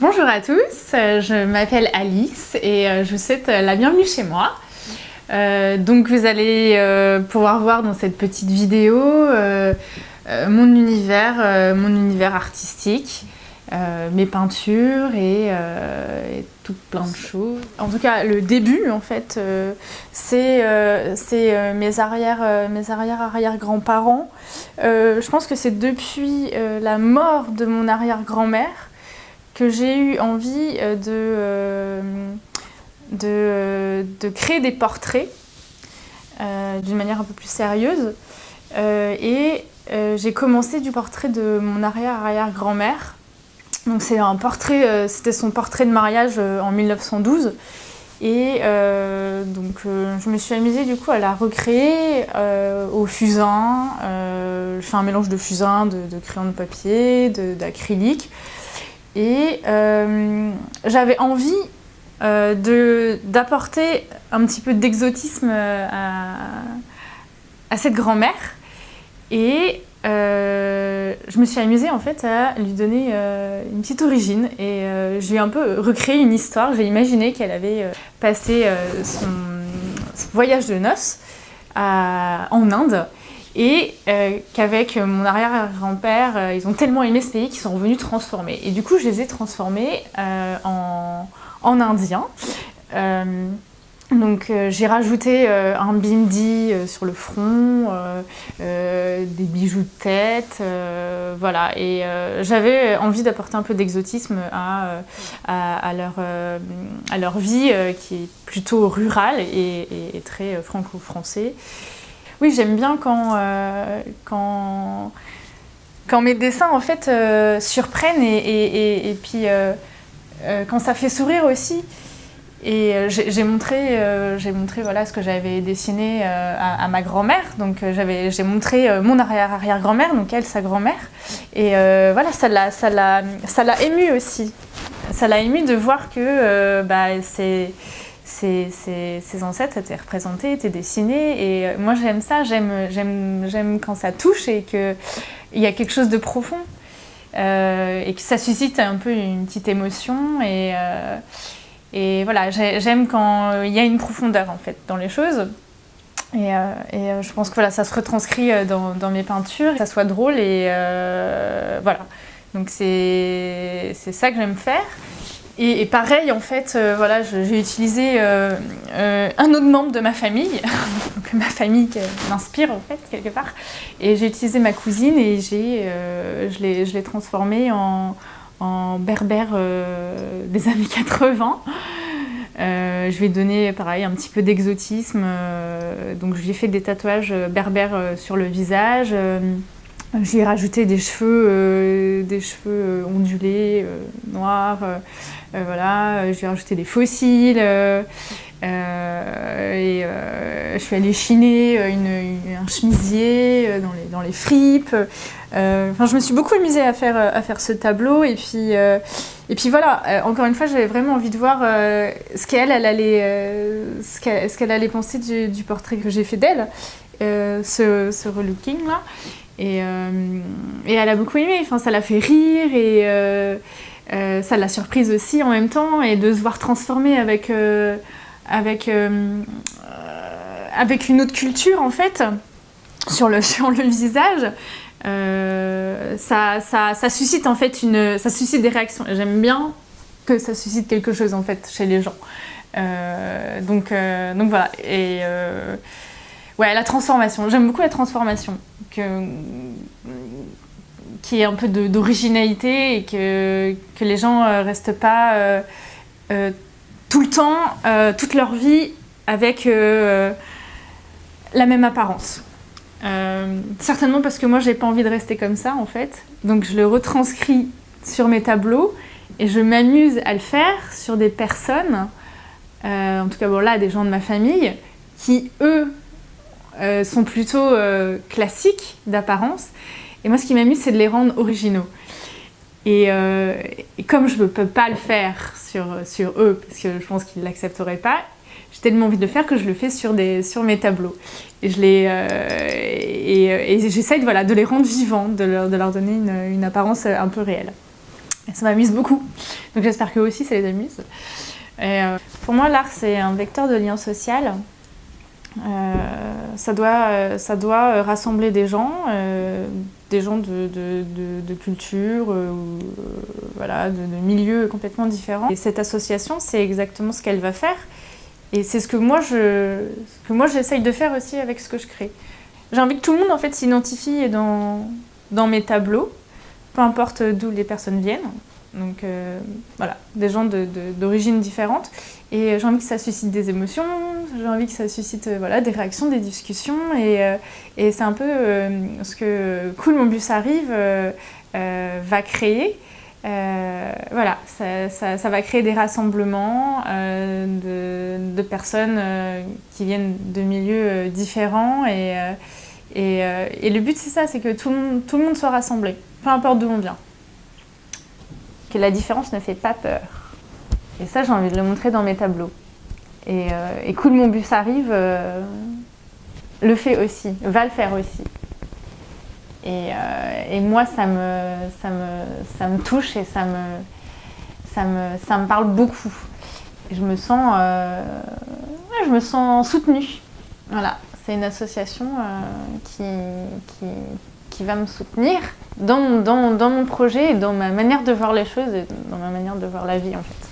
Bonjour à tous, je m'appelle Alice et je vous souhaite la bienvenue chez moi. Donc vous allez pouvoir voir dans cette petite vidéo mon univers artistique, mes peintures et tout plein de choses. En tout cas, le début, en fait, c'est mes arrière-grands-parents. Je pense que c'est depuis la mort de mon arrière-grand-mère que j'ai eu envie de créer des portraits d'une manière un peu plus sérieuse. J'ai commencé du portrait de mon arrière-grand-mère. Donc c'est un portrait, c'était son portrait de mariage en 1912. Je me suis amusée du coup à la recréer au fusain. Je fais un mélange de fusain, de crayon de papier, d'acrylique. J'avais envie d'apporter un petit peu d'exotisme à cette grand-mère. Je me suis amusée en fait à lui donner une petite origine et je lui ai un peu recréé une histoire. J'ai imaginé qu'elle avait passé son voyage de noces en Inde et qu'avec mon arrière-grand-père, ils ont tellement aimé ce pays qu'ils sont revenus transformés. Et du coup, je les ai transformés en indiens. J'ai rajouté un bindi sur le front, des bijoux de tête, voilà. Et j'avais envie d'apporter un peu d'exotisme à leur vie qui est plutôt rurale et très franco-français. Oui, j'aime bien quand mes dessins en fait surprennent et puis quand ça fait sourire aussi. Et j'ai montré voilà, ce que j'avais dessiné à ma grand-mère. Donc j'ai montré mon arrière-arrière-grand-mère, donc elle, sa grand-mère. Et voilà, ça l'a émue aussi. Ça l'a émue de voir que ses ancêtres étaient représentés, étaient dessinés. Et moi, j'aime ça, j'aime quand ça touche et qu'il y a quelque chose de profond. Et que ça suscite un peu une petite émotion. Et voilà, j'aime quand il y a une profondeur en fait dans les choses. Et je pense que voilà, ça se retranscrit dans mes peintures, que ça soit drôle et voilà. Donc c'est ça que j'aime faire. Et pareil en fait, voilà, j'ai utilisé un autre membre de ma famille, donc ma famille qui m'inspire en fait quelque part. Et j'ai utilisé ma cousine et je l'ai transformée en berbère des années 80. Je lui ai donné pareil un petit peu d'exotisme, donc je lui ai fait des tatouages berbères sur le visage. Je lui ai rajouté des cheveux ondulés, noirs, voilà. Je lui ai rajouté des fossiles je suis allée chiner un chemisier dans les fripes. Je me suis beaucoup amusée à faire ce tableau et puis voilà, encore une fois j'avais vraiment envie de voir ce qu'elle allait penser du portrait que j'ai fait d'elle, ce relooking là et elle a beaucoup aimé, enfin, ça l'a fait rire et ça l'a surprise aussi en même temps, et de se voir transformer avec une autre culture en fait sur le visage. Ça suscite en fait ça suscite des réactions. J'aime bien que ça suscite quelque chose en fait chez les gens. Donc voilà. Et ouais, la transformation. J'aime beaucoup la transformation, qui est un peu d'originalité et que les gens restent pas tout le temps, toute leur vie avec la même apparence. Certainement parce que moi j'ai pas envie de rester comme ça en fait, donc je le retranscris sur mes tableaux et je m'amuse à le faire sur des personnes, en tout cas bon, là des gens de ma famille qui eux sont plutôt classiques d'apparence, et moi ce qui m'amuse c'est de les rendre originaux. Et comme je ne peux pas le faire sur eux parce que je pense qu'ils ne l'accepteraient pas, j'ai tellement envie de le faire que je le fais sur mes tableaux. Et j'essaye voilà, de les rendre vivants, de leur donner une apparence un peu réelle. Et ça m'amuse beaucoup. Donc j'espère qu'eux aussi ça les amuse. Et, pour moi, l'art, c'est un vecteur de lien social. Ça doit rassembler des gens de cultures, voilà, de milieux complètement différents. Et cette association, c'est exactement ce qu'elle va faire. Et c'est ce que moi j'essaye de faire aussi avec ce que je crée. J'ai envie que tout le monde en fait s'identifie dans mes tableaux, peu importe d'où les personnes viennent. Donc voilà, des gens d'origines différentes. Et j'ai envie que ça suscite des émotions, j'ai envie que ça suscite voilà, des réactions, des discussions. Et c'est un peu ce que Cool Mon Bus Arrive va créer. Voilà, ça va créer des rassemblements de personnes qui viennent de milieux différents. Et le but, c'est ça, c'est que tout le monde soit rassemblé, peu importe d'où on vient. Que la différence ne fait pas peur. Et ça, j'ai envie de le montrer dans mes tableaux. Et Cool Mon Bus Arrive le fait aussi, va le faire aussi. Et moi, ça me touche et ça me parle beaucoup. Et je me sens soutenue. Voilà, c'est une association qui va me soutenir dans mon projet et dans ma manière de voir les choses et dans ma manière de voir la vie en fait.